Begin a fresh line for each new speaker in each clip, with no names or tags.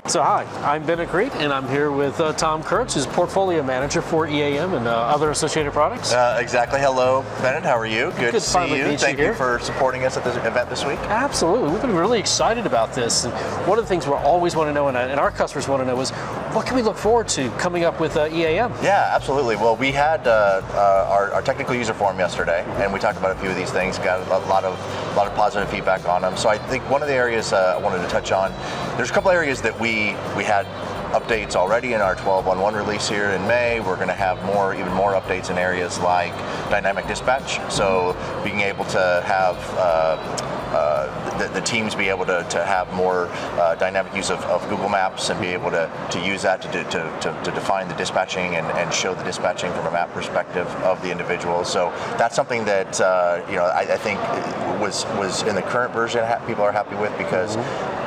So hi, I'm Ben Crete, and I'm here with Tom Kurtz, who's Portfolio Manager for EAM and other associated products.
Exactly. Hello, Bennett. How are you? Good to see you. Thank you for supporting us at this event this week.
Absolutely. We've been really excited about this. And one of the things we always want to know, and our customers want to know, is what can we look forward to coming up with EAM?
Yeah, absolutely. Well, we had our technical user forum yesterday, and we talked about a few of these things, got a lot of positive feedback on them. So I think one of the areas I wanted to touch on, there's a couple areas that we had updates already in our 12.1.1 release here in May. We're going to have even more updates in areas like dynamic dispatch. So being able to have the teams be able to have more dynamic use of Google Maps and be able to use that to define the dispatching and show the dispatching from a map perspective of the individual. So that's something that I think was in the current version people are happy with, because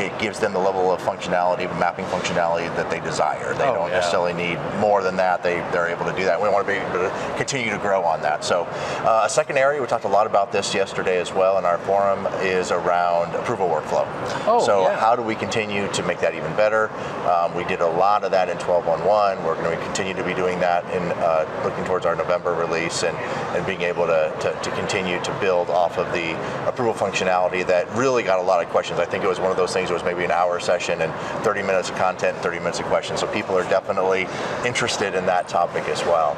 it gives them the level of functionality, mapping functionality that they desire. They don't necessarily need more than that. They're able to do that. We want to be able to continue to grow on that. So a second area, we talked a lot about this yesterday as well in our forum, is around approval workflow. How do we continue to make that even better? We did a lot of that in 12.1.1. We're going to continue to be doing that in looking towards our November release and being able to continue to build off of the approval functionality that really got a lot of questions. I think it was one of those things, it was maybe an hour session and 30 minutes of content and 30 minutes of questions. So people are definitely interested in that topic as well.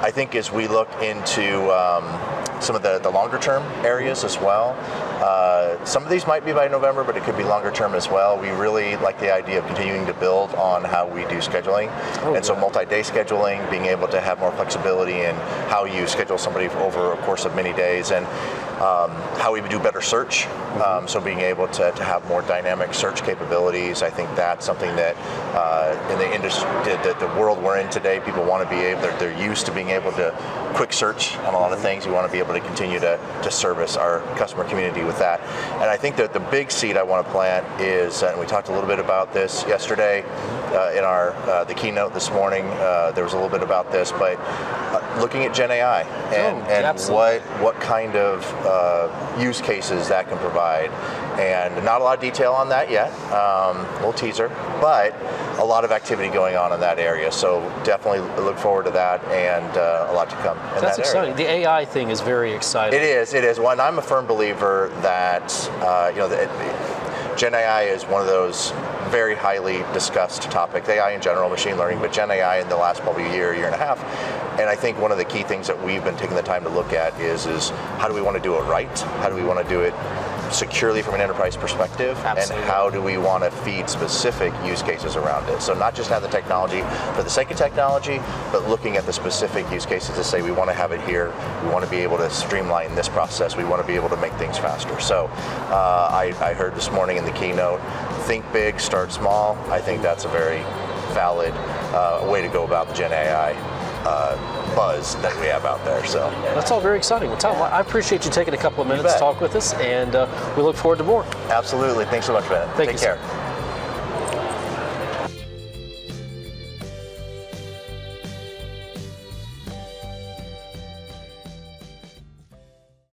I think as we look into some of the longer term areas as well, some of these might be by November, but it could be longer term as well. We really like the idea of continuing to build on how we do scheduling. So multi-day scheduling, being able to have more flexibility in how you schedule somebody over a course of many days, and how we would do better search. So being able to have more dynamic search capabilities. I think that's something that in the industry, the world we're in today, people want to be able, they're used to being able to quick search on a lot of things. We want to be able to continue to service our customer community with that. And I think that the big seed I want to plant is, and we talked a little bit about this yesterday in our the keynote this morning, there was a little bit about this, but looking at Gen AI and what kind of use cases that can provide. And not a lot of detail on that yet, little teaser, but a lot of activity going on in that area. So definitely look forward to that, and a lot to come in that area.
That's exciting. The AI thing is very exciting.
It is. Well, and I'm a firm believer that Gen AI is one of those very highly discussed topics. AI in general, machine learning, but Gen AI in the last probably year and a half. And I think one of the key things that we've been taking the time to look at is how do we want to do it right? How do we want to do it securely from an enterprise perspective?
Absolutely.
And how do we want to feed specific use cases around it? So not just have the technology for the sake of technology, but looking at the specific use cases to say we want to have it here, we want to be able to streamline this process, we want to be able to make things faster. So I heard this morning in the keynote, think big, start small. I think that's a very valid way to go about the Gen AI buzz that we have out there. So
that's all very exciting. Well, Tom, I appreciate you taking a couple of minutes to talk with us, and we look forward to more.
Absolutely. Thanks so much, Ben.
Take
care.
Sir.